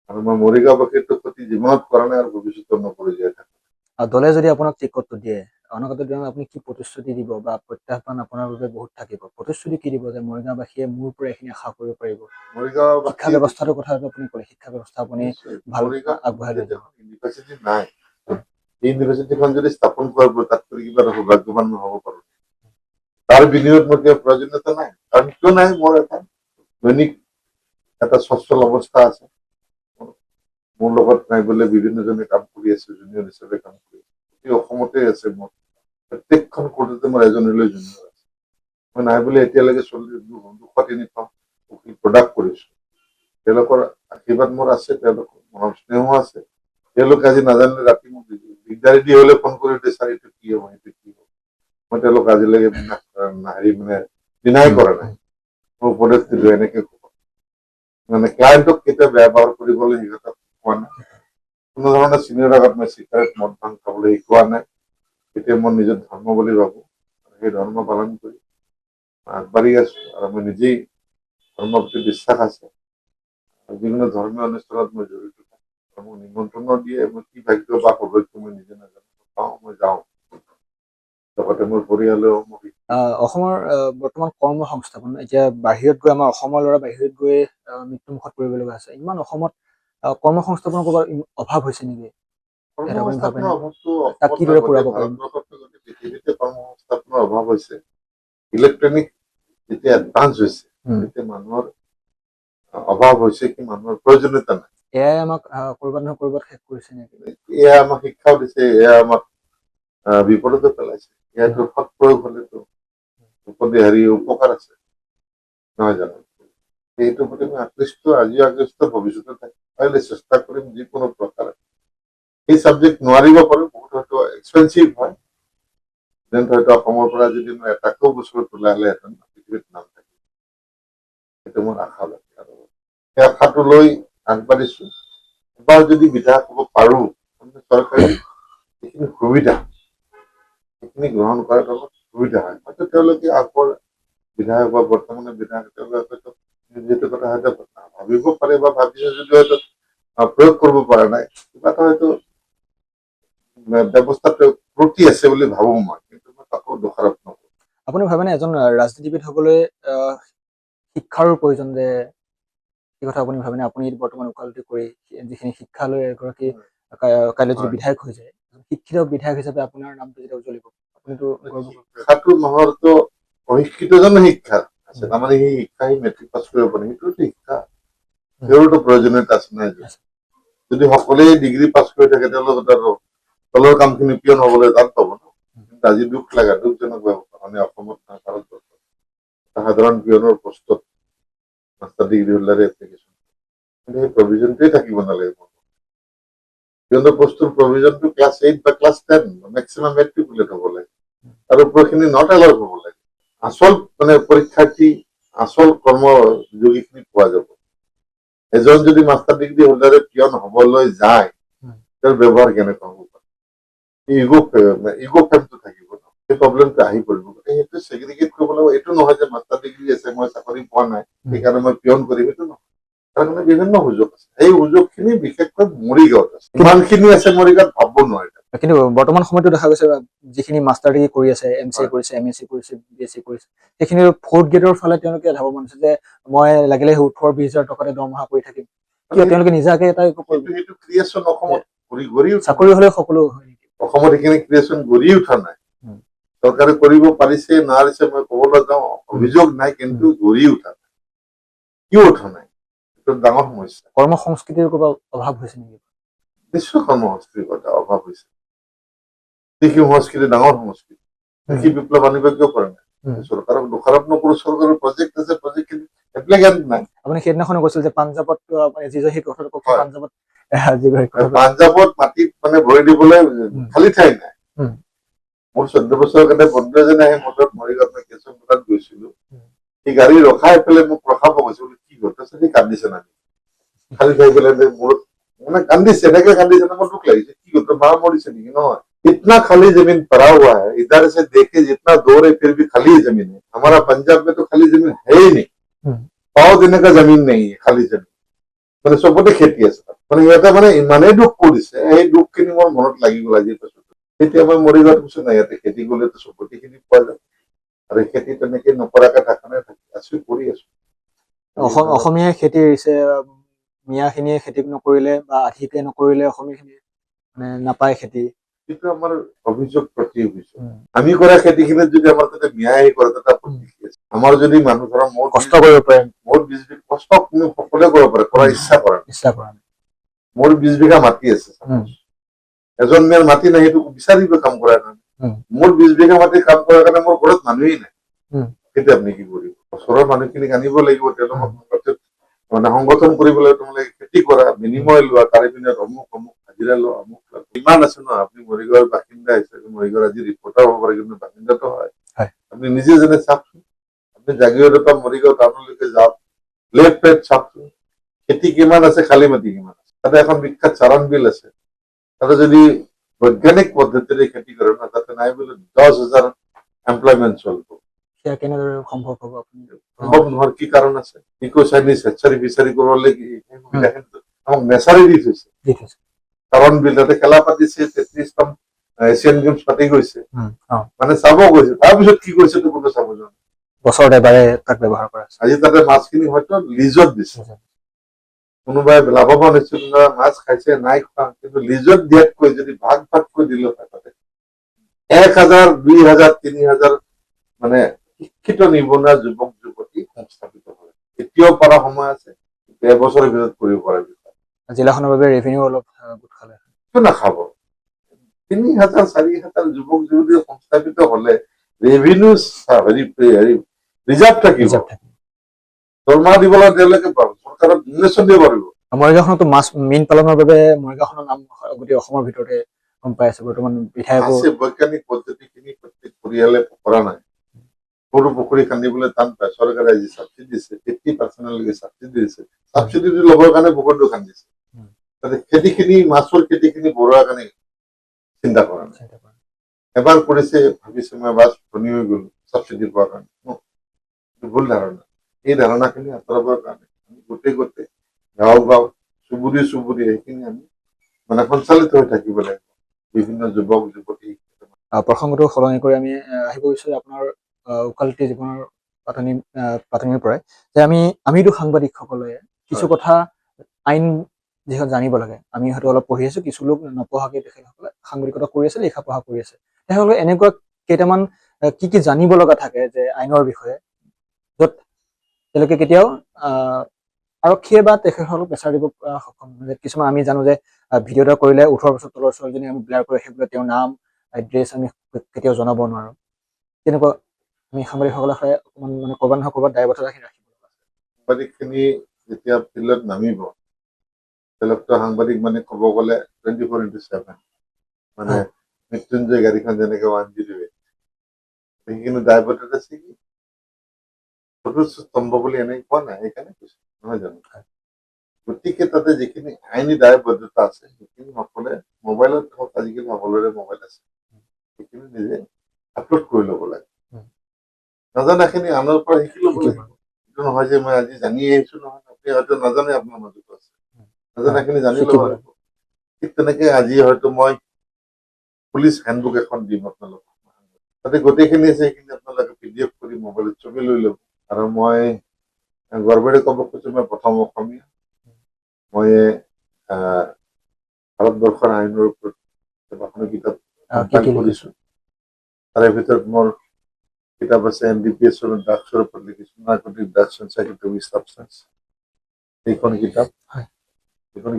আৰু মই মৰিগাঁওবাসীৰটো ক্ষতি জীৱনত কৰা নাই, আৰু ভৱিষ্যতেও নকৰি জীয়াই থাকো। দলে যদি আপোনাক টিকটটো দিয়ে, অনাগত দিনত আপুনি কি প্ৰতিশ্ৰুতি দিব, বা প্ৰত্যাহ্বান আপোনাৰ বাবে বহুত থাকিব, প্ৰতিশ্ৰুতি কি দিব যে মৰিগাঁওবাসীয়ে মোৰ পৰা এইখিনি আশা কৰিব পাৰিব? শিক্ষা ব্যৱস্থাটোৰ কথা আপুনি ক'লে, শিক্ষা ব্যৱস্থা আপুনি ভাল আগবঢ়াই লৈ যাব। ইউনিভাৰ্চিটি নাই, এই ইউনিভাৰ্চিটিখন যদি স্থাপন কৰিব, তাত কিবা এটা সৌভাগ্যৱান হ'ব পাৰো। তাৰ বিনিময়ত মোৰ কিবা প্ৰয়োজনীয়তা নাই, কাৰণ কিয় নাই, মোৰ এটা দৈনিক এটা সচ্ছল অৱস্থা আছে। মোৰ লগত নাই বোলে বিভিন্নজনে কাম কৰি আছে, জুনিয়ৰ হিচাপে কাম কৰি আছে, গোটেই অসমতে আছে। মোৰ প্ৰত্যেকখন কোৰ্টতে মোৰ এজনলৈ জুনিয়ৰ আছে। মই নাই বোলে এতিয়ালৈকে 200-300 উকিল প্ৰডাক্ট কৰিছো। তেওঁলোকৰ আশীৰ্বাদ মোৰ আছে, তেওঁলোকৰ মৰম স্নেহো আছে। তেওঁলোকে আজি নাজানিলে ৰাতি মোক দিগদাৰি দি হলে ফোন কৰি ছাৰ এইটো কি হ'ব, সেইটো কি হ'ব। মই তেওঁলোক আজিলৈকে ডিনাই কৰা নাই। মই উপদেশ দিলো এনেকে ক'ব, মানে ক্লায়েণ্টক কেতিয়া ব্যৱহাৰ কৰিবলৈ সিহঁতক কোৱা নাই। কোনো ধৰণৰ চিনিয়ৰ আগত মই চিগাৰেট মদ ভাং খাবলৈ শিকোৱা নাই। এতিয়া মই নিজৰ ধৰ্ম বুলি ভাবো, সেই ধৰ্ম পালন কৰি আগবাঢ়ি আছো। আৰু মই নিজেই ধৰ্মৰ প্ৰতি বিশ্বাস আছে। বিভিন্ন ধৰ্মীয় অনুষ্ঠানত মই জড়িত থাকো। মোক নিমন্ত্ৰণো দিয়ে, মই কি ভাগ্য বা সৌভাগ্য মই নিজে নাজানো, পাওঁ মই যাওঁ। লগতে মোৰ পৰিয়ালেও মোক অসমৰ বৰ্তমান কৰ্ম সংস্থাপন এতিয়া বাহিৰত গৈ আমাৰ অসমৰ ল'ৰা বাহিৰত গৈ মৃত্যুমুখত পৰিব লগা আছে। ইমান অসমত কৰ্ম সংস্থাপনৰ ক'ৰবাত অভাৱ হৈছে নেকি? এটা আপুনি ভাবেনে? কৰ্মসংস্থাপনৰ অভাৱটো তাক অসমত কিদৰে নহয়, পূৰাব গোটেই পাৰিম? ভাৰতবৰ্ষত গোটেই পৃথিৱীতে কৰ্মসংস্থাপনৰ অভাৱ হৈছে। ইলেক্ট্ৰনিক যেতিয়া এডভান্স হৈছে, তেতিয়া মানুহৰ অভাৱ হৈছে কি মানুহৰ প্ৰয়োজনীয়তা নাই। এয়াই আমাক ক'ৰবাত নহয় ক'ৰবাত শেষ কৰিছে নেকি? এয়া আমাক শিক্ষাও দিছে, এয়া আমাক বিপদতো পেলাইছে। ইয়াতো সৎ প্ৰয়োগ হলেতো উপকাৰ আছে, নহয় জানো? সেইটোৰ প্ৰতি মই আকৃষ্ট, আজিও আকৃষ্ট, ভৱিষ্যতে থাকিলে চেষ্টা কৰিম যিকোনো প্ৰকাৰে। এই চাবজেক্ট নোৱাৰিব পাৰো, বহুত হয়তো এক্সপেঞ্চিভ হয়। যেন হয়তো অসমৰ পৰা যদি মই এটাকো বছৰত ওলালেহেঁতেন পৃথিৱীত নাম থাকে, সেইটো মোৰ আশা লাগে। আৰু সেই আশাটো লৈ আগবাঢ়িছো। এবাৰ যদি বিধায়ক হ'ব পাৰো, চৰকাৰী যিখিনি সুবিধা সেইখিনি গ্ৰহণ কৰাত অলপ সুবিধা হয়। হয়তো তেওঁলোকে আগৰ বিধায়ক বা বৰ্তমানৰ বিধায়ক তেওঁলোকে যিটো কথা হয়তো ভাবিব পাৰে বা ভাবিছে যদিও হয়তো প্ৰয়োগ কৰিব পৰা নাই। কিবা এটা হয়তো ব্যৱস্থাটো ত্ৰুটি আছে বুলি ভাবো মই, কিন্তু মই তাকো দোষাৰোপ নকৰো। আপুনি ভাবেনে এজন ৰাজনীতিবিদ হ'বলৈ শিক্ষাৰো প্ৰয়োজন, যে এই কথা আপুনি ভাবেনে? আপুনি বৰ্তমান ওকালতি কৰি যিখিনি শিক্ষা লৈ এগৰাকী কাইলৈ যদি বিধায়ক হৈ যায়, শিক্ষিত বিধায়ক হিচাপে আপোনাৰ নামটো যেতিয়া উজ্জ্বলিব, আপুনিতো শিক্ষাটো নহলেতো অশিক্ষিতজনো শিক্ষা আছে। তাৰমানে সেই শিক্ষা সি মেট্ৰিক পাছ কৰিব পাৰে, সেইটোতো শিক্ষা। তেওঁৰতো প্ৰয়োজনীয়তা আছে নাই? যদি সকলোৱে ডিগ্ৰী পাছ কৰি থাকে, তেওঁলোকে তলৰ কামখিনি পিয়ন হবলৈ তাত পাব ন। কিন্তু আজি দুখ লগা, দুখজনক মানে অসমত ভাৰতবৰ্ষত সাধাৰণ পিয়নৰ পোষ্টত মাষ্টাৰ ডিগ্ৰী হোল্ডাৰে এপ্লিকেশ্যন, কিন্তু সেই প্ৰভিজনটোৱে থাকিব নালাগে। পিয়নৰ পোষ্টৰ প্ৰভিজনটো ক্লাছ 8 বা ক্লাছ 10 মেক্সিমাম মেট্ৰিকুলেট হ'ব লাগে, আৰু ওপৰখিনি নট এলাউড হ'ব লাগে। আচল মানে পৰীক্ষাৰ্থী, আচল কৰ্মযোগীখিনি পোৱা যাব। এজন যদি মাষ্টাৰ ডিগ্ৰী হোল্ডাৰে পিয়ন হবলৈ যায়, তেওঁৰ ব্যৱহাৰ কেনেকুৱা হ'ব পাৰে? ইগ' ফেমটো থাকিব ন, সেই প্ৰব্লেমটো আহি পৰিব। সেইটো ছেগ্ৰিগেট কৰিব লাগিব। এইটো নহয় যে মাষ্টাৰ ডিগ্ৰী আছে, মই চাকৰি পোৱা নাই, সেইকাৰণে মই পিয়ন কৰিম, সেইটো নহয়। তাৰ কাৰণে বিভিন্ন সুযোগ আছে। সেই সুযোগখিনি বিশেষকৈ মৰিগাঁৱত আছে। কিমানখিনি আছে মৰিগাঁৱত ভাবিব নোৱাৰি। কিন্তু বৰ্তমান সময়তো দেখা গৈছে যিখিনি মাষ্টাৰ ডিগ্ৰী কৰি আছে, MCA কৰিছে, MSc কৰিছে, BSc কৰিছে, সেইখিনি 4th গ্ৰেডৰ ফালে তেওঁলোকে ধাৱমান হৈছে যে মই লাগিলে 18-20 হাজাৰ টকাতে দৰমহা কৰি থাকিম। কিয় তেওঁলোকে নিজাকে এটা সেইটো ক্ৰিয়েচন অসমত গঢ়ি উঠা চাকৰি হলে সকলো হয় নেকি? অসমত সেইখিনি ক্ৰিয়েচন গঢ়ি উঠা নাই। চৰকাৰে কৰিব পাৰিছে নোৱাৰিছে মই ক'বলৈ যাওঁ, অভিযোগ নাই, কিন্তু গঢ়ি উঠা নাই। কিয় উঠা নাই? এইটো ডাঙৰ সমস্যা। কৰ্ম সংস্কৃতিৰ কিবা অভাৱ হৈছে নেকি? নিশ্চয় কৰ্ম সংস্কৃতিৰ অভাৱ হৈছে। কৃষি সংস্কৃতি ডাঙৰ সংস্কৃতি, কৃষি বিপ্লৱ আনিব কিয় পৰা নাই? চৰকাৰক দোষাৰোপ নকৰো, চৰকাৰৰ প্ৰজেক্ট আছে, প্ৰজেক্টখিনি এপ্লিকেণ্ট নাই। আপুনি সেইদিনাখনো কৈছিল যে পাঞ্জাৱত সেই কথাটো কওক, পাঞ্জাৱত মাটিত মানে ভৰি দিবলৈ খালী ঠাই নাই। মোৰ 14 বছৰৰ কাৰণে বন্ধু এজনে আহি মদত মৰিগাঁৱত মই কেঁচুৱাত গৈছিলো, সি গাড়ী ৰখাই পেলাই মোক ৰখাব গৈছে, বুলি কি হ'ল? তাৰপিছত সি কান্দিছে না, খালী ঠাই পেলাই মূৰত মানে কান্দিছে, এনেকে কান্দিছে, মোৰ দুখ লাগিছে। কি হ'ল, তোৰ মা মৰিছে নেকি? নহয়, इतना खाली जमीन पड़ा हुआ है, इधर से देखे जितना दूर है फिर भी खाली जमीन है। हमारा पंजाब में तो खाली जमीन है ही नहीं, पाव देने का जमीन नहीं है, खाली जमीन মানে চবতে খেতি আছে। মানে ইয়াতে মানে ইমানেই দুখ কৰিছে, সেই দুখখিনি মোৰ মনত লাগি গ'ল আজি পাছত। তেতিয়া মই মৰিগাঁৱত কৈছো নাই, ইয়াতে খেতি কৰিলেতো চবতেখিনি পোৱা যায়, আৰু খেতি তেনেকে নকৰাকে থকা নাই, আছো, কৰি আছো। অসমীয়াই খেতি এৰিছে, মিয়াখিনিয়ে খেতি নকৰিলে বা আধিকে নকৰিলে অসমীয়াখিনিয়ে মানে নাপায় খেতি। কিন্তু আমাৰ অভিযোগ প্ৰতি অভিযোগ, আমি কৰা খেতিখিনিত যদি আমাৰ তাতে মিয়াই কৰে, তাতে আপত্তি কি আছে? আমাৰ যদি মানুহ ধৰা মোৰ কষ্ট কৰিব পাৰে, মোৰ 20 বিঘা কষ্ট কোনো সকলোৱে কৰিব পাৰে, কৰাৰ ইচ্ছা কৰা মোৰ 20 বিঘা মাটি আছে, এজন মিয়াৰ মাটি নাই, সেইটো বিচাৰিব কাম কৰাৰ কাৰণে। মোৰ 20 বিঘা মাটি কাম কৰাৰ কাৰণে মোৰ ঘৰত মানুহেই নাই, তেতিয়া আপুনি কি কৰিব? ওচৰৰ মানুহখিনিক আনিব লাগিব, তেওঁলোকক মানে সংগঠন কৰিবলৈ, তোমালোকে খেতি কৰা, বিনিময় লোৱা, তাৰে পিনে অমুক হাজিৰা লোৱা, অমুক ইমান আছে ন। আপুনি মৰিগাঁৱৰ বাসিন্দা হিচাপে, মৰিগাঁৱৰ আজি ৰিপৰ্টাৰ হ'ব পাৰে, কিন্তু বাসিন্দাটো হয়। আপুনি নিজে যেনে চাওকচোন, আপুনি জাগিৰোডৰ পৰা মৰিগাঁও টাউনলৈকে যাওক, লেফ্ট ৰাইট চাওকচোন, খেতি কিমান আছে, খালী মাটি কিমান আছে। তাতে এখন বিখ্যাত চাৰণ বিল আছে, তাতে যদি বৈজ্ঞানিক পদ্ধতিৰে খেতি কৰে ন, তাতে নাই বোলে 10,000 এমপ্লয়মেণ্ট চলিব। সেয়া কেনেদৰে সম্ভৱ হ'ব আপুনি? সম্ভৱ নোহোৱাৰ কি কাৰণ আছে? ইকো চাইনিজ হেচাৰি বিচাৰি কৰিবলৈ আমাক নেচাৰি দি থৈছে। কাৰণ বিল তাতে খেলা পাতিছে, 33তম এছিয়ান গেমছ পাতি গৈছে, মানে চাব গৈছে। তাৰপিছত কি কৰিছে তো কোনো চাব জানে, বছৰত এবাৰে তাক ব্যৱহাৰ কৰা হৈছে। আজি তাতে মাছখিনি হয়তো লিজত দিছে, কোনোবাই লাভৱান হৈছে, কোনোবাই মাছ খাইছে নাই খোৱা, কিন্তু লিজত দিয়াতকৈ যদি ভাগ ভাগকৈ দিলে হয়, তাতে 1,000, 2,000, 3,000 মানে শিক্ষিত নিবনুৱা যুৱক যুৱতী সংস্থাপিত হয়। এতিয়াও পৰা সময় আছে, 1 বছৰৰ ভিতৰত কৰিব পৰা বিষয়। জিলাখনৰ বাবে ৰেভিনিউ অলপ গোট খালে কিয় নাখাব? 3,000, 4,000 যুৱক যুৱতী সংস্থাপিত হলে ৰেভিনিউ ৰিজাৰ্ভ থাকিব, দৰমহা দিবলৈ তেওঁলোকে চৰকাৰক ডনেশ্যন দিব পাৰিব। মৰিগাঁওখনতো মাছ মীন পালনৰ বাবে মৰিগাঁওখনৰ নাম গোটেই অসমৰ ভিতৰতে গম পাই আছে। বৰ্তমান বিধায়কো আছে, বৈজ্ঞানিক পদ্ধতিখিনি প্ৰত্যেক পৰিয়ালে কৰা নাই। সৰু পুখুৰী খান্দিবলৈ টান পায়, চৰকাৰে আজি চাবচিডি দিছে, 50%লৈকে চাবচিডি দিছে। চাবচিডিটো ল'বৰ কাৰণে পুখুৰীটো খান্দিছে, তাতে খেতিখিনি, মাছৰ খেতিখিনি বঢ়োৱাৰ কাৰণে চিন্তা কৰা নাই। এবাৰ কৰিছে, ভাবিছে মই এবাৰ ধনী হৈ গলো চাবচিডি পোৱাৰ কাৰণে, ভুল ধাৰণা। এই ধাৰণাখিনি আঁতৰাবৰ কাৰণে গোটেই গাঁও চুবুৰী সেইখিনি আমি মানে সঞ্চালিত হৈ থাকিব লাগিব, বিভিন্ন যুৱক যুৱতী। প্ৰসংগটো সলনি কৰি আমি আহিব বিচাৰো আপোনাৰ উকালতি জীৱনৰ পাতনিৰ পৰাই, যে আমিতো সাংবাদিকসকলে কিছু কথা আইন যিহেতু জানিব লাগে। আমি হয়তো অলপ পঢ়ি আছো, কিছু লোক নপঢ়াকে তেখেতসকলে সাংবাদিকতা কৰি আছে, লিখা পঢ়া কৰি আছে। তেখেতসকলে এনেকুৱা কেইটামান কি কি জানিব লগা থাকে যে আইনৰ বিষয়ে, য'ত তেওঁলোকে কেতিয়াও আৰক্ষীয়ে বা তেখেতসকলক প্ৰেচাৰ দিব সক্ষম নহয়। কিছুমান আমি জানো যে ভিডিঅ' এটা কৰিলে 18 বছৰ তলৰ ছোৱালীজনী আমি ব্লাৰ কৰি সেইবিলাক তেওঁৰ নাম এড্ৰেছ আমি কেতিয়াও জনাব নোৱাৰো। তেনেকুৱা আমি সাংবাদিকসকলে অকমান মানে ক'ৰবাত নহয় ক'ৰবাত দায়বদ্ধতাখিনি ৰাখিব লগা আছে। সাংবাদিকখিনি যেতিয়া ফিল্ডত নামিব, তেওঁলোকতো সাংবাদিক মানে ক'ব গ'লে 24/7, মানে মৃত্যুঞ্জয় গাড়ীখন যেনেকে 108, সেইখিনি দায়বদ্ধতা আছে কি স্তম্ভ বুলি এনেকে কোৱা নাই, সেইকাৰণে কৈছো নহয় জানো। গতিকে তাতে যিখিনি আইনী দায়বদ্ধতা আছে সেইখিনি সকলে মোবাইলত হওক, আজিকালি সকলোৰে মোবাইল আছে, সেইখিনি নিজে আপলোড কৰি ল'ব লাগে। নাজানাখিনি আনৰ পৰা শিকি ল'ব লাগিব। এইটো নহয় যে মই আজি জানি আহিছো, নহয় আপুনি হয়তো নাজানে, আপোনাৰ মাজতো আছে, নাজানাখিনি জানি ল'ব লাগিব। ঠিক তেনেকে আজি হয়তো মই পুলিচ হেণ্ডবুক এখন দিম আপোনালোকক, তাতে গোটেইখিনি আছে, সেইখিনি আপোনালোকে PDF কৰি মোবাইলত ছবি লৈ ল'ব। আৰু মই গৰ্বেৰে ক'ব খুজিছো, মই প্ৰথম অসমীয়া, মই ভাৰতবৰ্ষৰ আইনৰ ওপৰত কেইবাখনো কিতাপ কৰিছো। তাৰে ভিতৰত মোৰ কিতাপ আছে NDPS ড্ৰাগছৰ ওপৰত লিখিছো, নাৰ্কটিক ড্ৰাগছ এণ্ড সাইকোট্ৰপিক সাবষ্টেন্স। সেইখন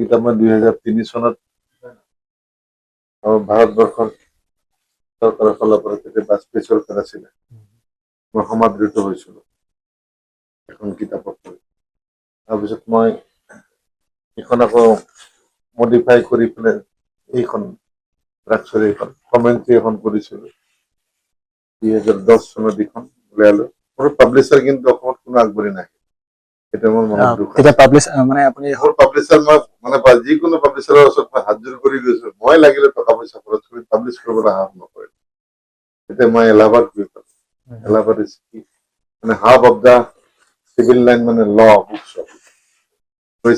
কিতাপ মই 2003 চনত ভাৰতবৰ্ষৰ চৰকাৰৰ ফালৰ পৰা তেতিয়া বাজপেয়ী চৰকাৰ আছিলে, মই সমাদৃত হৈছিলো এখন কিতাপত পঢ়ি। তাৰপিছত মই এইখন আকৌ মডিফাই কৰি পেলাই এইখন ড্ৰাগছৰ এইখন কমেণ্ট্ৰি এখন কৰিছিলো 2010 চনত। এইখন উলিয়ালো। মোৰ পাব্লিচাৰ কিন্তু অসমত কোনো আগবাঢ়ি নাই, সেইটো মোৰ মনত দুখ আছে। মোৰ পাব্লিচাৰ মই মানে যিকোনো পাব্লিচাৰৰ ওচৰত মই হাত জোৰ কৰি গৈছো, মই লাগিলে টকা পইচা খৰচ কৰি পাব্লিছ কৰিবলৈ সাহস নকৰে। এতিয়া মই এলাহাবাদ গৈ পালো, এলাহাবাদ মানে hub of the civil line, মানে ল বুকছ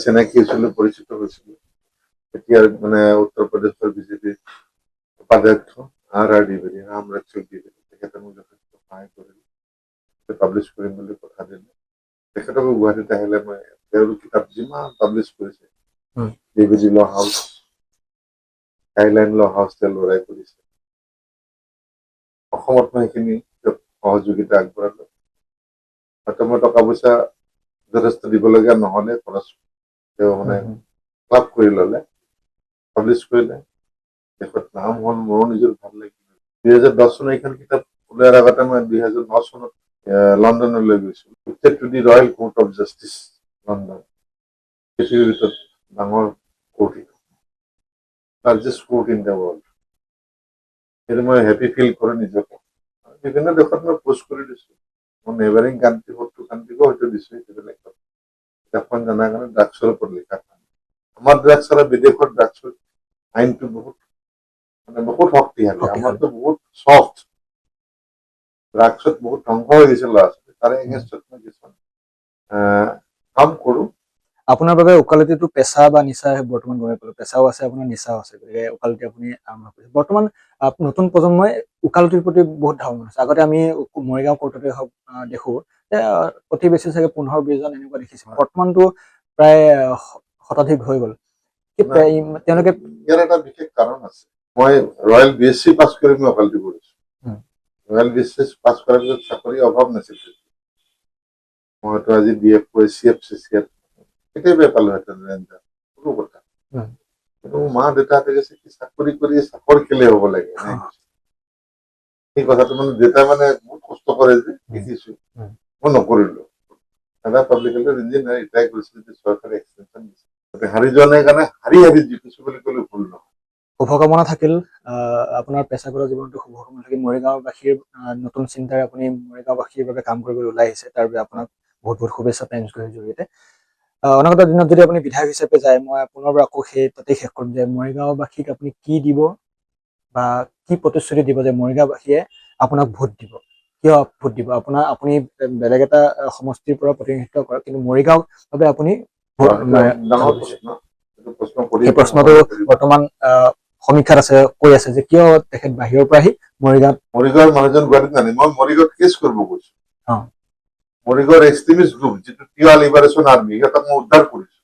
চিনাকি হৈছিলো, পৰিচিত হৈছিলো। এতিয়া মানে উত্তৰ প্ৰদেশৰ বিজেপিৰ উপাধ্যক্ষ RRD ৰাম ৰক্ষক দ্বিবেদী, তেখেতে মোক যথেষ্ট সহায় কৰিলে, পাব্লিছ কৰিম বুলি কথা দিলে। তেখেতকো গুৱাহাটীত আহিলে মই তেওঁৰ কিতাপ যিমান পাব্লিছ কৰিছে, দ্বিবেদী ল হাউচ, স্কাইলাইন ল হাউচ তেওঁ লৰাই কৰিছে, অসমত মই সেইখিনি সহযোগিতা আগবঢ়ালো। হয়তো মই টকা পইচা যথেষ্ট দিবলগীয়া নহলে, খৰচ তেওঁ মানে ক্লাব কৰি ললে, পাব্লিছ কৰিলে, দেশত নাম হ'ল, মোৰো নিজৰ ভাল লাগিল। 2010 চনৰ এইখন কিতাপ ওলোৱাৰ আগতে মই 2009 চনত লণ্ডনলৈ গৈছো, to the royal court of justice London, পৃথিৱীৰ ভিতৰত ডাঙৰ court, largest court in the world. সেইটো মই হেপী ফিল কৰো নিজকে, বিভিন্ন দেশত মই পোষ্ট কৰি দিছো, মোৰ নেবাৰিং কাণ্ট্ৰি শত্ৰু কাণ্ট্ৰিকো হয়তো দিছো সেইবিলাক কিতাপখন জনাৰ কাৰণে ড্ৰাগছৰ ওপৰত লিখা আমাৰ ড্ৰাগছ আৰু বিদেশৰ ড্ৰাগছৰ আইনটো বহুত বহুত শক্তিশালী, আমাৰতো বহুত চফ্ট, ড্ৰাগছত বহুত ধ্বংস হৈ গৈছে ল'ৰা ছোৱালী, তাৰে এগেইনষ্টত মই কিছুমান কাম কৰো। আপোনাৰ বাবে ওকালতিটো পেচা বা নিচা বৰ্তমান গমে পালো, পেচাও আছে আপোনাৰ নিচাও আছে, গতিকে ওকালতি আপুনি আৰম্ভ কৰিছে। বৰ্তমান নতুন প্ৰজন্মই ওকালতিৰ প্ৰতি বহুত ধাউন আছে। আগতে আমি মৰিগাঁও কোৰ্টতে হওক দেখো যে অতি বেছি চাগে 15-20 জন এনেকুৱা দেখিছিল, বৰ্তমানতো প্ৰায় শতাধিক হৈ গ'ল। তেওঁলোকে ইয়াৰ এটা বিশেষ কাৰণ আছে, মই ৰয়েল BSc পাছ কৰি মই ওকালতি কৰিছো। ৰয়েল BSc পাছ কৰাৰ পিছত চাকৰি অভাৱ নাছিল, মইতো আজি DF CF CCF কেতিয়াবাই পালোহেঁতেন ৰেঞ্জাৰ, কোনো কথা। কিন্তু মা দেউতাহঁতে কৈছে কি চাকৰি কৰি চাকৰি কেলে হ'ব লাগে, সেই কথাটো মানে দেউতাই মানে বহুত কষ্ট কৰে যে দেখিছো, মই নকৰিলো। দাদা পাব্লিক হেল্থৰ ইঞ্জিনিয়াৰ, ৰিটায়াৰ কৰিছিল, চৰকাৰী এক্সটেনশ্যন দিছে, হাৰি যোৱা নাই কাৰণে হাৰি জিকিছো বুলি ক'লে ভুল নহয়। শুভকামনা থাকিল, আপোনাৰ পেছাগত জীৱনটো শুভকামনা থাকিল। মৰিগাঁওবাসীৰ নতুন চিন্তাৰে আপুনি মৰিগাঁওবাসীৰ বাবে কাম কৰিবলৈ ওলাই আহিছে, তাৰ বাবে আপোনাক বহুত বহুত শুভেচ্ছা টাইমছ স্কুৱেৰৰ জৰিয়তে। অনাগত দিনত যদি আপুনি বিধায়ক হিচাপে যায়, মই পুনৰবাৰ আকৌ সেই তাতেই শেষ কৰিম যে মৰিগাঁওবাসীক আপুনি কি দিব বা কি প্ৰতিশ্ৰুতি দিব যে মৰিগাঁওবাসীয়ে আপোনাক ভোট দিব, কিয় ভোট দিব। আপুনি বেলেগ এটা সমষ্টিৰ পৰা প্ৰতিনিধিত্ব কৰে, কিন্তু মৰিগাঁওৰ বাবে আপুনি সেই প্ৰশ্নটো বৰ্তমান সমীক্ষাত আছে, কৈ আছে যে কিয় তেখেত বাহিৰৰ পৰা আহি মৰিগাঁৱৰ মানুহজন গুৱাহাটীত নানে, মই মৰিগাঁৱত কেছ কৰিব গৈছো। মৰিগাঁৱৰ এক্সট্ৰিমিষ্ট গ্ৰুপ যিটো তিৱা লিবাৰেশ্যন আৰ্মি, সিহঁতক মই উদ্ধাৰ কৰিছো।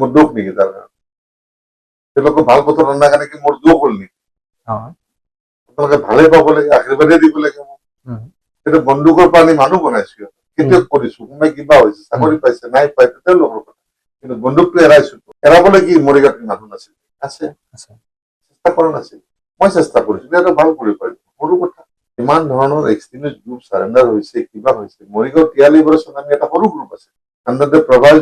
মোৰ দুখ নেকি তাৰ কাৰণে? তেওঁলোকে ভাল পথত অনাৰ কাৰণে কি মোৰ দুখ হ'ল নেকি? আপোনালোকে ভালে পাব লাগে, আশীৰ্বাদে দিব লাগে মোক। সেইটো বন্দুকৰ পৰা আনি মানুহ বনাইছো, খেতিয়ক কৰিছো, কোনোবাই কিবা হৈছে, চাকৰি পাইছে নাই পাই তেওঁলোকৰ কথা, কিন্তু বন্দুকটো এৰাইছো। এৰাবলৈ কি মৰিগাঁৱত মানুহ নাছিল? আছে, চেষ্টা কৰা নাছিল, মই চেষ্টা কৰিছো, এটা ভাল কৰিব পাৰিম, সৰু কথা। ইমান ধৰণৰ এক্সট্ৰিমিষ্ট গ্ৰুপ চাৰেণ্ডাৰ হৈছে, কিবা হৈছে। মৰিগাঁও তিৱা লিবাৰেশ্যন আৰ্মি এটা সৰু গ্ৰুপ আছে, আণ্ডাৰ প্ৰভাস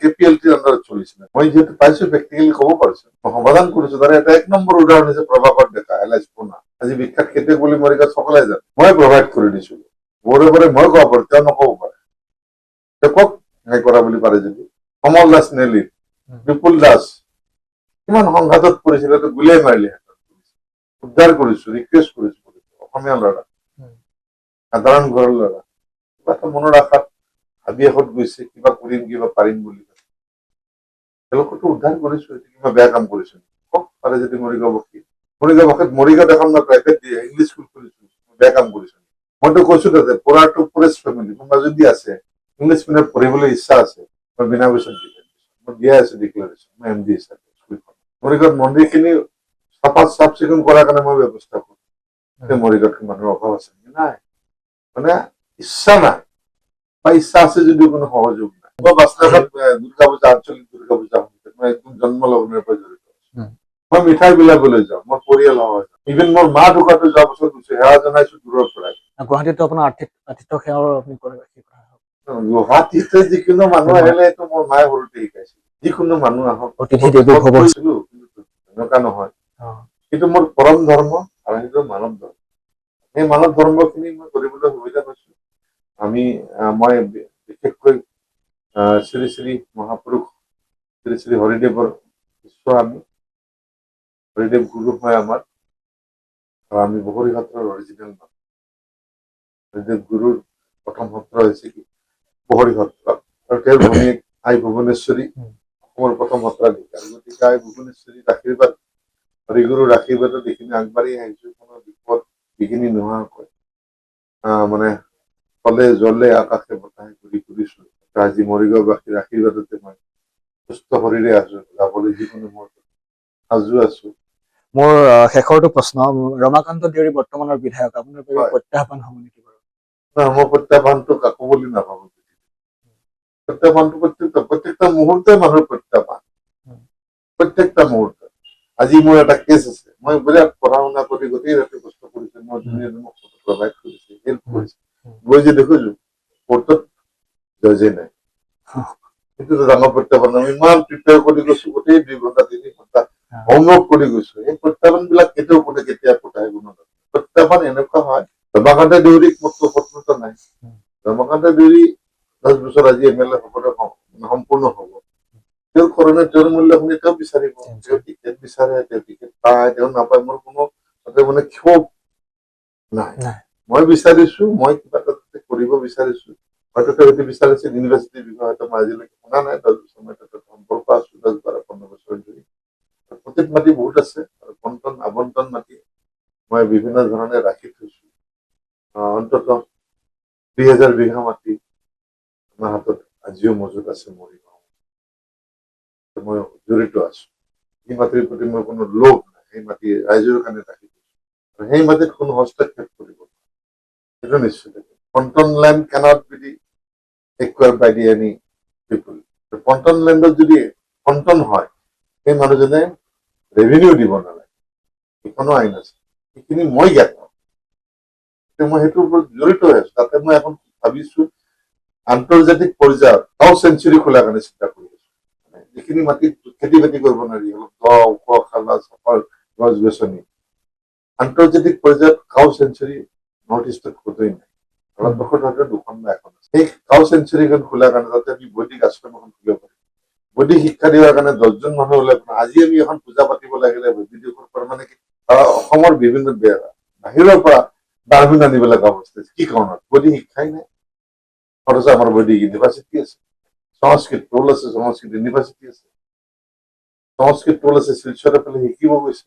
KPLTৰ আণ্ডাৰত চলিছিলে। মই যিহেতু পাইছো প্ৰেক্টিকেলি ক'ব পাৰিছো, মই সমাধান কৰিছো। তাৰে এটা 1 নম্বৰ উদাহৰণ হৈছে প্ৰভাকৰ ডেকা LIS পুনা, আজি বিখ্যাত খেতিয়ক বুলি মৰিগাঁৱত সকলোৱে জানে, মই প্ৰভাইড কৰি দিছো। বৰে বৰে মই ক'ব পাৰো, তেওঁ নক'ব পাৰে। তেওঁ কওক সেই কৰা বুলি পাৰে যদি। কমল দাস নেলি, বিপুল দাস কিমান সংঘাতত পৰিছিল, গুলিয়াই মাৰিলে, উদ্ধাৰ কৰিছো, ৰিকুৱেষ্ট কৰিছো। অসমীয়া ল'ৰা, সাধাৰণ ঘৰৰ ল'ৰা, কিবা এটা মনৰ আশাত হাবি এষত গৈছে, কিবা কৰিম, কিবা পাৰিম বুলি তেওঁলোকতো উদ্ধাৰ কৰিছো। কিবা বেয়া কাম কৰিছো কওক পাৰে যদি মৰিগাঁওবাসী। মৰিগাঁৱত এখন মই প্ৰাইভেট ইংলিছ স্কুল খুলিছো, বেয়া কাম কৰিছো? মইতো কৈছো তাতে পৰাটো ফৰেষ্ট ফেমিলি, কোনোবা যদি আছে ইংলিছ মিডিয়াম পঢ়িবলৈ ইচ্ছা আছে, মই বিনা পইচাত মই দিয়াই আছো ডিক্লাৰেশ্যন, মই MD হিচাপে। মৰিগাঁৱত মন্দিৰখিনি চাফ চিকুণ কৰাৰ কাৰণে মই ব্যৱস্থা কৰো। মৰিগাঁৱত মানুহৰ অভাৱ আছে নাই, মানে ইচ্ছা নাই, বা ইচ্ছা আছে যদিও কোনো সহযোগ নাই। মই বাছনাঘাট দুৰ্গা পূজা, আঞ্চলিক দুৰ্গা পূজা মই একদম জন্ম লগ্নৰ পৰা জড়িত আছো। মই মিঠাই বিলাবলৈ যাওঁ, মোৰ পৰিয়াল হয়, ইভেন মোৰ মা ঢুকাটো যোৱা বছৰ গৈছো, সেৱা জনাইছো দূৰৰ পৰাই। গুৱাহাটীতো আপোনাৰ আতিথ্য সেৱাৰ আপুনি কৰে। গুৱাহাটীতে যিকোনো মানুহ আহিলে এইটো মোৰ মায়ে সৰুতে শিকাইছিল, যিকোনো মানুহ আহক এনেকুৱা নহয়। কিন্তু মোৰ পৰম ধৰ্ম আৰু সেইটো মানৱ ধৰ্ম, সেই মানৱ ধৰ্মখিনি মই কৰিবলৈ সুবিধা পাইছো। মই বিশেষকৈ শ্ৰী শ্ৰী মহাপুৰুষ শ্ৰী শ্ৰী হৰিদেৱৰ শিষ্য আমি, হৰিদেৱ গুৰু হয় আমাৰ, আৰু আমি বগৰী সত্ৰৰ অৰিজিনেল মানুহ। হৰিদেৱ গুৰুৰ প্ৰথম সত্ৰ হৈছে কি বগৰী সত্ৰ, আৰু তেওঁৰ ভনীয়েক আই ভুৱনেশ্বৰী অসমৰ প্ৰথম সত্ৰাধিকাৰ। গতিকে আই ভুৱনেশ্বৰীৰ আশীৰ্বাদ, হৰিগুৰুৰ আশীৰ্বাদত এইখিনি আগবাঢ়ি আহিছো। কোনো বিপদ বিঘিনি নোহোৱাকৈ মানে তলে জলে আকাশে বতাহে ঘূৰি ফুৰিছো। আজি মৰিগাঁওবাসীৰ আশীৰ্বাদতে মই সুস্থ শৰীৰে আছো, যাবলৈ যিকোনো মোৰ সাজু আছো। মোৰ শেষৰটো প্ৰশ্ন, ৰমাকান্ত দেউৰী বৰ্তমানৰ বিধায়ক, আপোনাৰ প্ৰত্যাহ্বান হ'ব নেকি বাৰু? মই প্ৰত্যাহ্বানটো কাকো বুলি নাভাবো। প্ৰত্যাহ্বানটো প্ৰত্যেকটা মুহূৰ্তে মানুহৰ প্ৰত্যাহ্বান, প্ৰত্যেকটা মুহূৰ্তে। আজি মোৰ এটা কেছ আছে, মই বিৰাট পঢ়া শুনা কৰি গোটেই ৰাতি কষ্ট কৰিছো, মই মোক প্ৰভাইড কৰিছে, হেল্প কৰিছে, গৈ যে দেখিছো কোৰ্টত জজে নাই, সেইটো ডাঙৰ প্ৰত্যাহ্বান। আমি ইমান প্ৰিপেয়াৰ কৰি গৈছো, গোটেই 2 ঘণ্টা 3 ঘণ্টা হোমৱৰ্ক কৰি গৈছো। এই প্ৰত্যাহ্বান বিলাক কেতিয়াও কেতিয়া ফুটাই কোনো প্ৰত্যাহ্বান এনেকুৱা হয় ৰমাকান্ত দেউৰীক মোৰতো শত্ৰুতা নাই। ৰমাকান্ত দেউৰী 10 বছৰ আজি MLA হ'বলৈ সম্পূৰ্ণ হ'ব। তেওঁৰ কাৰণে তেওঁৰ মূল্যখিনি তেওঁ বিচাৰিব। তেওঁ টিকেট বিচাৰে, তেওঁ টিকেট পায়, তেওঁ নাপায়, মোৰ কোনো তাতে মানে ক্ষোভ নাই। মই বিচাৰিছো, মই কিবা এটা কৰিব বিচাৰিছো। হয়তো তেওঁ সেইটো বিচাৰিছে ইউনিভাৰ্চিটিৰ বিষয়ে, হয়তো মই আজিলৈকে শুনা নাই। 10 বছৰ মই তাতে সম্পৰ্ক আছো, 10-12-15 বছৰ ধৰি। প্ৰত্যেক মাটি বহুত আছে, আৰু বন্টন আবন্টন মাটি মই বিভিন্ন ধৰণে ৰাখি থৈছো। অন্তত 2000 বিঘা মাটি আমাৰ হাতত আজিও মজুত আছে। মৰিগাঁও মই জড়িত আছো। সেই মাটিৰ প্ৰতি মোৰ কোনো লোভ নাই। সেই মাটি ৰাইজৰ কাৰণে ৰাখি থৈছো, আৰু সেই মাটিত কোনো হস্তক্ষেপ কৰিব নোৱাৰে, সেইটো নিশ্চিত। বন্টন land cannot be acquired by the any people. বন্টন লেণ্ডত যদি বন্টন হয়, সেই মানুহজনে ৰেভিনিউ দিব নালাগে, সেইখনো আইন আছে। সেইখিনি মই জ্ঞাত, মই সেইটোৰ ওপৰত জড়িত হৈ আছো। তাতে মই এখন ভাবিছো আন্তৰ্জাতিক পৰ্যায়ত কাউ চেঞ্চুৰী খোলাৰ কাৰণে চিন্তা কৰি আছো। যিখিনি মাটিত খেতি বাতি কৰিব নোৱাৰি, অলপ দ ওখ খালা চাফৰ গছ গছনি, আন্তৰ্জাতিক পৰ্যায়ত কাউ চেঞ্চুৰী নৰ্থ ইষ্টত ক'তোই নাই। ভাৰতবৰ্ষত হয়তো 2খন বা 1খন আছে। সেই কাউ চেঞ্চুৰীখন খোলাৰ কাৰণে তাতে আমি বৈদিক আশ্ৰম এখন খুলিব পাৰিম। বৈদিক শিক্ষা দিয়াৰ কাৰণে 10জন মানুহ ওলাই। আজি আমি এখন পূজা পাতিব লাগিলে বিদেশৰ পৰা, মানে কি অসমৰ বিভিন্ন বাহিৰৰ পৰা দাৰ্বিন আনিব লগা অৱস্থা। কি কাৰণত? বৈদিক শিক্ষাই নাই। অথচ আমাৰ বৈদিক ইউনিভাৰ্চিটি আছে, সংস্কৃত টোল আছে, সংস্কৃত ইউনিভাৰ্চিটি আছে, সংস্কৃত টোল আছে। শিলচৰৰ ফালে শিকিব গৈছে,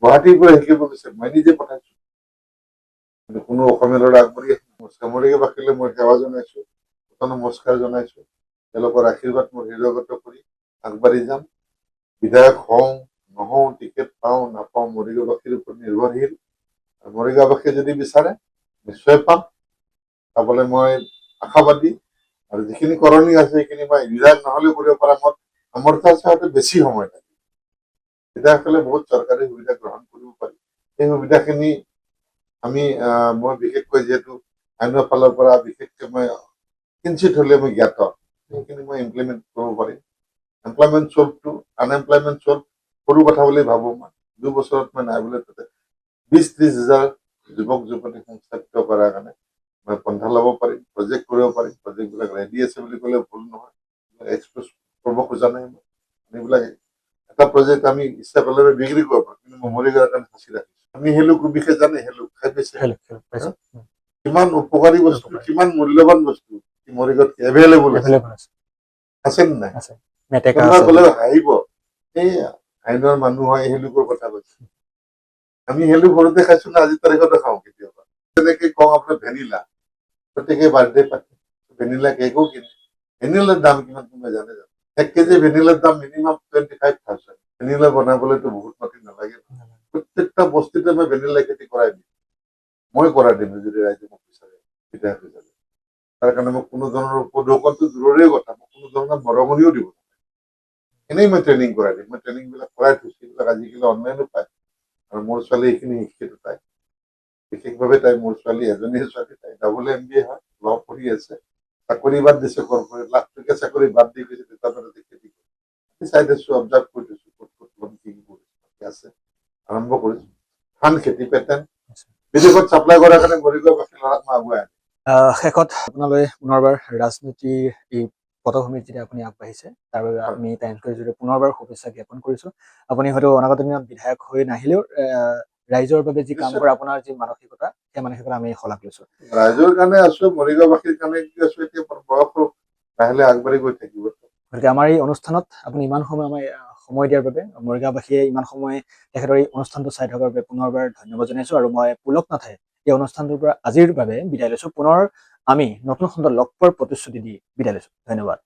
গুৱাহাটীৰ পৰা শিকিব গৈছে, মই নিজে পঠাইছো। কিন্তু কোনো অসমীয়া ল'ৰা আগবাঢ়ি মৰিগাঁওবাসীলৈ মই সেৱা জনাইছো, নমস্কাৰ জনাইছো। তেওঁলোকৰ আশীৰ্বাদ মোৰ হৃদয়গত কৰি আগবাঢ়ি যাম। বিধায়ক হওঁ নহওঁ, টিকেট পাওঁ নাপাওঁ, মৰিগাঁওবাসীৰ ওপৰত নিৰ্ভৰশীল। মৰিগাঁওবাসীয়ে যদি বিচাৰে নিশ্চয় পাম, পাবলৈ মই আশাবাদী। আৰু যিখিনি কৰণীয় আছে সেইখিনি মই বিধায়ক নহলেও কৰিব পৰা মোৰ সামৰ্থ্য আছে। হয়তো বেছি সময় লাগে, বিধায়কসকলে বহুত চৰকাৰী সুবিধা গ্ৰহণ কৰিব পাৰি। সেই সুবিধাখিনি আমি মই বিশেষকৈ যিহেতু আইনৰ ফালৰ পৰা বিশেষকৈ মই কিঞ্চিত হ'লে মই জ্ঞাত, সেইখিনি মই ইমপ্লিমেণ্ট কৰিব পাৰিম। এমপ্লয়মেণ্ট চল্ভটো আনএমপ্লয়মেণ্ট চল্ভ সৰু কথা বুলি ভাবো মই। 2 বছৰত মই নাই বোলে তাতে 20-30 হাজাৰ যুৱক যুৱতী সংস্থাপিত কৰাৰ কাৰণে মই পন্থা ল'ব পাৰিম, প্ৰজেক্ট কৰিব পাৰিম। প্ৰজেক্টবিলাক ৰেডি আছে বুলি ক'লে ভুল নহয়, এক্সপ্ৰেছ কৰিব খোজা নাই মই। এইবিলাক এটা প্ৰজেক্ট আমি ইচ্ছা কৰিলে বিক্ৰী কৰিব পাৰোঁ, কিন্তু মই মৰিগাঁৱৰ কাৰণে সাঁচি ৰাখিছো। আমি হেলুকৰ বিষয়ে জানে, হেলুক খাই পাইছে, কিমান উপকাৰী বস্তু, কিমান মূল্যৱান বস্তু মৰিগাঁৱত এভেইলেবল আছে নে নাই? ক'লে হাঁহিব, এই আইনৰ মানুহ হয় হেলুকৰ কথা কৈছে। আমি হেলু ঘৰতে খাইছো না, আজিৰ তাৰিখতে খাওঁ কেতিয়াবা। তেনেকে কওঁ আপোনাৰ ভেনিলা, প্ৰত্যেকে বাৰ্থডে পাতে, ভেনিলা কেকো কিনে। ভেনিলাৰ দাম কিমান তুমি জানে জানো? 1 কেজি ভেনিলাৰ দাম মিনিমাম 25,000। ভেনিলা বনাবলৈতো বহুত মাটি নালাগে। প্ৰত্যেকটা বস্তুতে মই ভেনিলা খেতি কৰাই দিম, মই কৰাই দিম যদি ৰাইজে মোক বিচাৰে, বিধায়ক হিচাপে। তাৰ কাৰণে মোক কোনো ধৰণৰ উপঢৌকনটো দূৰৰে কথা, মোক কোনো ধৰণৰ বৰঙণিও দিব নালাগে। এনেই মই ট্ৰেইনিং কৰাই দিম। মই ট্ৰেইনিংবিলাক কৰাই থৈছো, এইবিলাক আজিকালি অনলাইনো পায়। আৰু মোৰ ছোৱালী এইখিনি শিক্ষিত, তাই বিশেষভাৱে তাই মোৰ ছোৱালী এজনীয়ে ছোৱালী, তাই MBA হয়, ল পঢ়ি আছে। চাকৰি বাদ দিছে, কৰ্পৰেট লাখ টকীয়া চাকৰি বাদ দি গৈছে, দেউতাকে খেতি কৰে। চাই দিছো, অবজাৰ্ভ কৰি দিছো, ক'ত আছে আৰম্ভ কৰিছো। ধান খেতি পেটেণ্ট বিদেশত চাপ্লাই কৰাৰ কাৰণে মৰিগাঁওবাসী ল'ৰাক মই আগুৱাই আনিম। শেষত আপোনালৈ পুনৰবাৰ ৰাজনীতিৰ এই পটভূমিত যেতিয়া আপুনি আগবাঢ়িছে, তাৰ বাবে আমি টাইমছৰ জৰিয়তে পুনৰবাৰ শুভেচ্ছা জ্ঞাপন কৰিছো। আপুনি হয়তো অনাগত দিনত বিধায়ক হৈ নাহিলেও ৰাইজৰ বাবে যি কাম কৰে, আপোনাৰ যি মানসিকতা, সেই মানসিকতা আমি শলাগ লৈছো। ৰাইজৰ কাৰণে আছো, মৰিগাঁওবাসীৰ কাৰণে কি আছো, এতিয়া বয়স লাহে আগবাঢ়ি গৈ থাকিব। গতিকে আমাৰ এই অনুষ্ঠানত আপুনি ইমান সময় সময় দিয়াৰ বাবে, মৰিগাঁওবাসীয়ে ইমান সময় তেখেতৰ এই অনুষ্ঠানটো চাই থকাৰ বাবে পুনৰবাৰ ধন্যবাদ জনাইছো। আৰু মই পুলক নাথে এই অনুষ্ঠানটোৰ পৰা আজিৰ বাবে বিদায় লৈছো। পুনৰ আমি নতুন খণ্ডত লগ পোৱাৰ প্ৰতিশ্ৰুতি দি বিদায় লৈছো। ধন্যবাদ।